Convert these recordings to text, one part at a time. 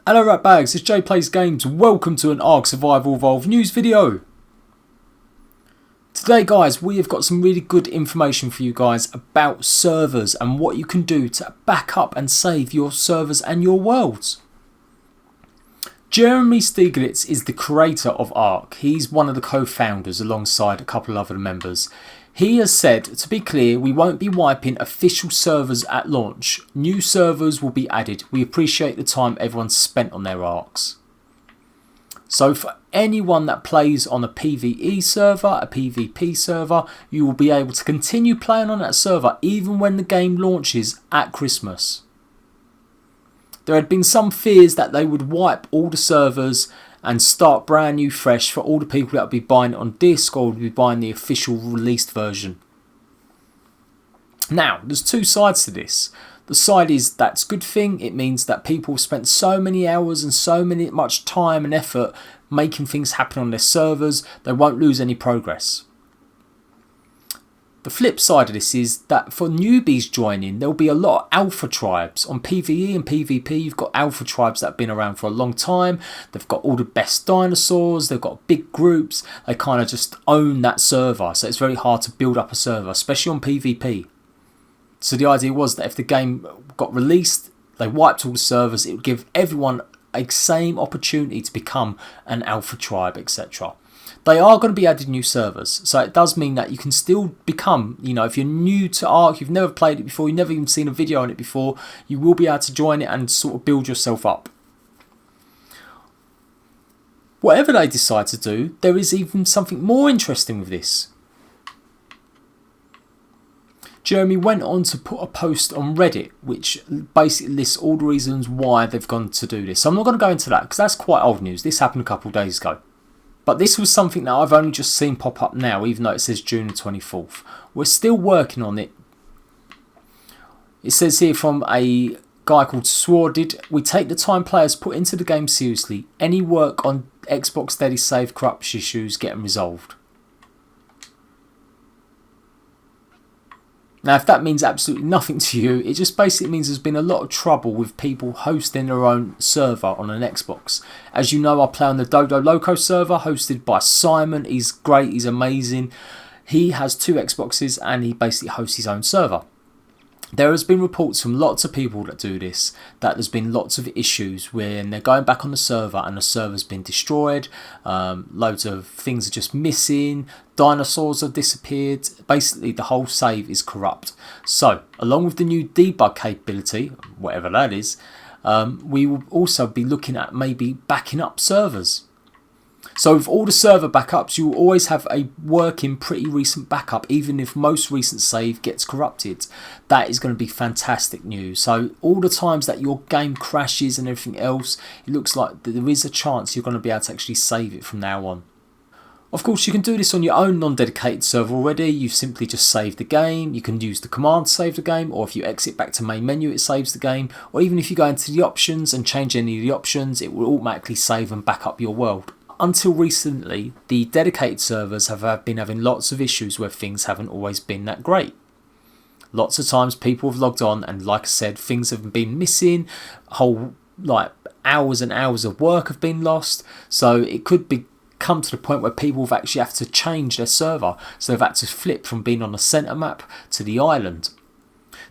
Hello Ratbags, it's Jade Plays Games. Welcome to an Ark Survival Evolved news video. Today guys, we have got some really good information for you guys about servers and what you can do to back up and save your servers and your worlds. Jeremy Stieglitz is the creator of Ark. He's one of the co-founders alongside a couple of other members. He has said, to be clear, we won't be wiping official servers at launch. New servers will be added. We appreciate the time everyone's spent on their Arks. So for anyone that plays on a PvE server, a PvP server, you will be able to continue playing on that server even when the game launches at Christmas. There had been some fears that they would wipe all the servers and start brand new fresh for all the people that would be buying it on disc or would be buying the official released version. Now, there's two sides to this. The side is that's a good thing. It means that people have spent so many hours and much time and effort making things happen on their servers, they won't lose any progress. The flip side of this is that for newbies joining, there'll be a lot of alpha tribes. On PvE and PvP, you've got alpha tribes that have been around for a long time. They've got all the best dinosaurs, they've got big groups, they kind of just own that server. So it's very hard to build up a server, especially on PvP. So the idea was that if the game got released, they wiped all the servers, it would give everyone a same opportunity to become an alpha tribe, etc. They are going to be adding new servers, so it does mean that you can still become, if you're new to Ark, you've never played it before, you've never even seen a video on it before, you will be able to join it and sort of build yourself up. Whatever they decide to do, there is even something more interesting with this. Jeremy went on to put a post on Reddit which basically lists all the reasons why they've gone to do this. So I'm not going to go into that because that's quite old news. This happened a couple of days ago. But this was something that I've only just seen pop up now, even though it says June the 24th. We're still working on it. It says here from a guy called Sworded, we take the time players put into the game seriously. Any work on Xbox Steady Save corruption issues getting resolved. Now, if that means absolutely nothing to you, it just basically means there's been a lot of trouble with people hosting their own server on an Xbox. As you know, I play on the Dodo Loco server hosted by Simon. He's great, he's amazing. He has 2 Xboxes and he basically hosts his own server. There has been reports from lots of people that do this that there's been lots of issues when they're going back on the server and the server's been destroyed, loads of things are just missing, dinosaurs have disappeared, basically the whole save is corrupt. So along with the new debug capability, whatever that is, we will also be looking at maybe backing up servers. So with all the server backups, you will always have a working pretty recent backup, even if most recent save gets corrupted. That is going to be fantastic news. So all the times that your game crashes and everything else, it looks like there is a chance you're going to be able to actually save it from now on. Of course, you can do this on your own non-dedicated server already. You simply just save the game. You can use the command to save the game, or if you exit back to main menu, it saves the game. Or even if you go into the options and change any of the options, it will automatically save and back up your world. Until recently, the dedicated servers have been having lots of issues where things haven't always been that great. Lots of times people have logged on and, like I said, things have been missing, whole hours and hours of work have been lost. So it could come to the point where people have actually have to change their server. So they've had to flip from being on the centre map to the island.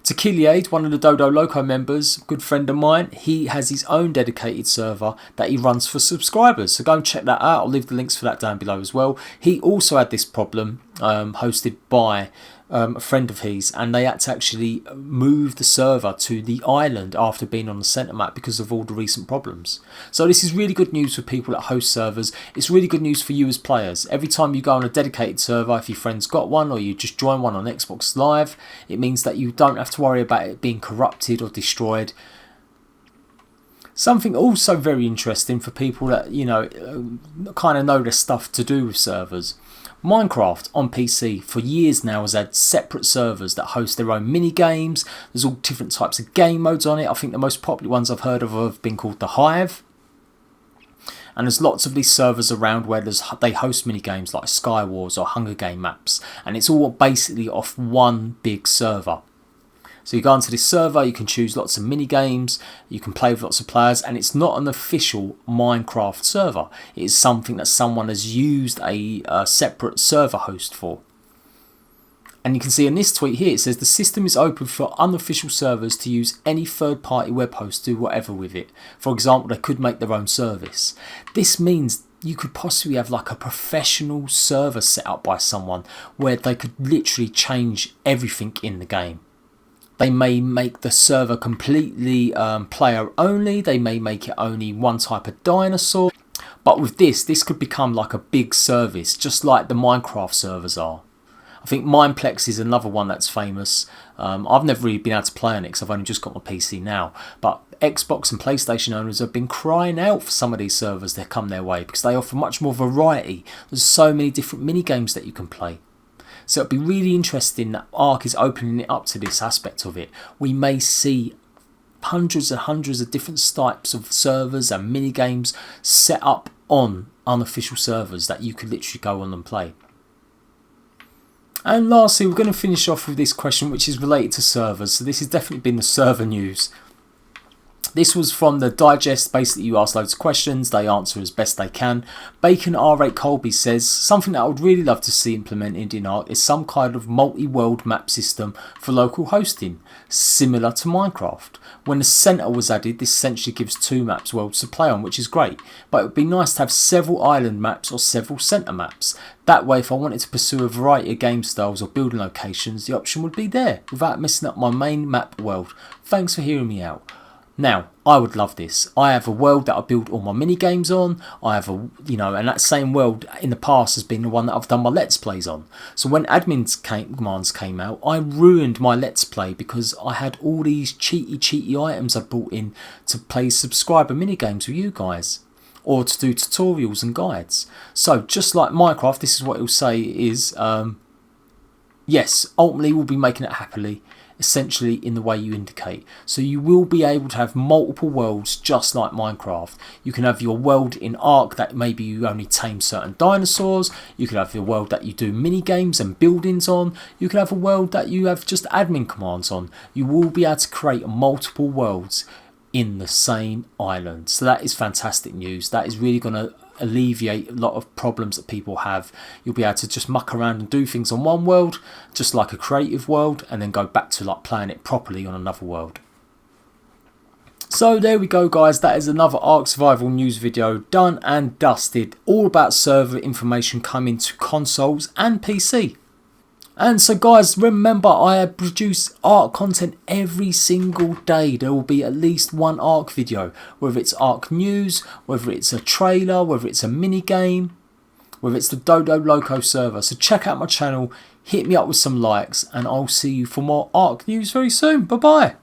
Jade, one of the Dodo Loco members, good friend of mine, he has his own dedicated server that he runs for subscribers. So go and check that out. I'll leave the links for that down below as well. He also had this problem hosted by a friend of his, and they had to actually move the server to the island after being on the centre map because of all the recent problems. So this is really good news for people that host servers. It's really good news for you as players. Every time you go on a dedicated server, if your friend's got one or you just join one on Xbox Live, it means that you don't have to worry about it being corrupted or destroyed. Something also very interesting for people that kind of know their stuff to do with servers. Minecraft on PC for years now has had separate servers that host their own mini games. There's all different types of game modes on it. I think the most popular ones I've heard of have been called the Hive. And there's lots of these servers around where they host mini games like Sky Wars or Hunger Game maps, and it's all basically off one big server. So you go onto this server, you can choose lots of mini games, you can play with lots of players, and it's not an official Minecraft server. It is something that someone has used a separate server host for. And you can see in this tweet here, it says the system is open for unofficial servers to use any third-party web host to do whatever with it. For example, they could make their own service. This means you could possibly have like a professional server set up by someone where they could literally change everything in the game. They may make the server completely player only. They may make it only one type of dinosaur. But with this could become like a big service, just like the Minecraft servers are. I think Mineplex is another one that's famous. I've never really been able to play on it because I've only just got my PC now. But Xbox and PlayStation owners have been crying out for some of these servers that come their way because they offer much more variety. There's so many different mini games that you can play. So it'd be really interesting that Ark is opening it up to this aspect of it. We may see hundreds and hundreds of different types of servers and mini games set up on unofficial servers that you could literally go on and play. And lastly, we're going to finish off with this question, which is related to servers. So this has definitely been the server news. This was from the digest. Basically, you ask loads of questions, they answer as best they can. Bacon R8 Colby says, something that I would really love to see implemented in Ark is some kind of multi-world map system for local hosting, similar to Minecraft. When the centre was added, this essentially gives 2 maps worlds to play on, which is great. But it would be nice to have several island maps or several centre maps. That way, if I wanted to pursue a variety of game styles or building locations, the option would be there, without messing up my main map world. Thanks for hearing me out. Now, I would love this. I have a world that I build all my mini games on. I have a, and that same world in the past has been the one that I've done my Let's Plays on. So when commands came out, I ruined my Let's Play because I had all these cheaty items I brought in to play subscriber mini games with you guys, or to do tutorials and guides. So just like Minecraft, this is what it'll say is, yes, ultimately we'll be making it happily, essentially in the way you indicate. So you will be able to have multiple worlds just like Minecraft. You can have your world in Ark that maybe you only tame certain dinosaurs. You could have your world that you do mini games and buildings on. You could have a world that you have just admin commands on. You will be able to create multiple worlds in the same island. So that is fantastic news. That is really going to alleviate a lot of problems that people have. You'll be able to just muck around and do things on one world, just like a creative world, and then go back to like playing it properly on another world. So there we go, guys. That is another Ark Survival news video done and dusted, all about server information coming to consoles and PC. And so guys, remember, I produce Ark content every single day. There will be at least one Ark video, whether it's Ark news, whether it's a trailer, whether it's a mini game, whether it's the Dodo Loco server. So check out my channel, hit me up with some likes, and I'll see you for more Ark news very soon. Bye bye.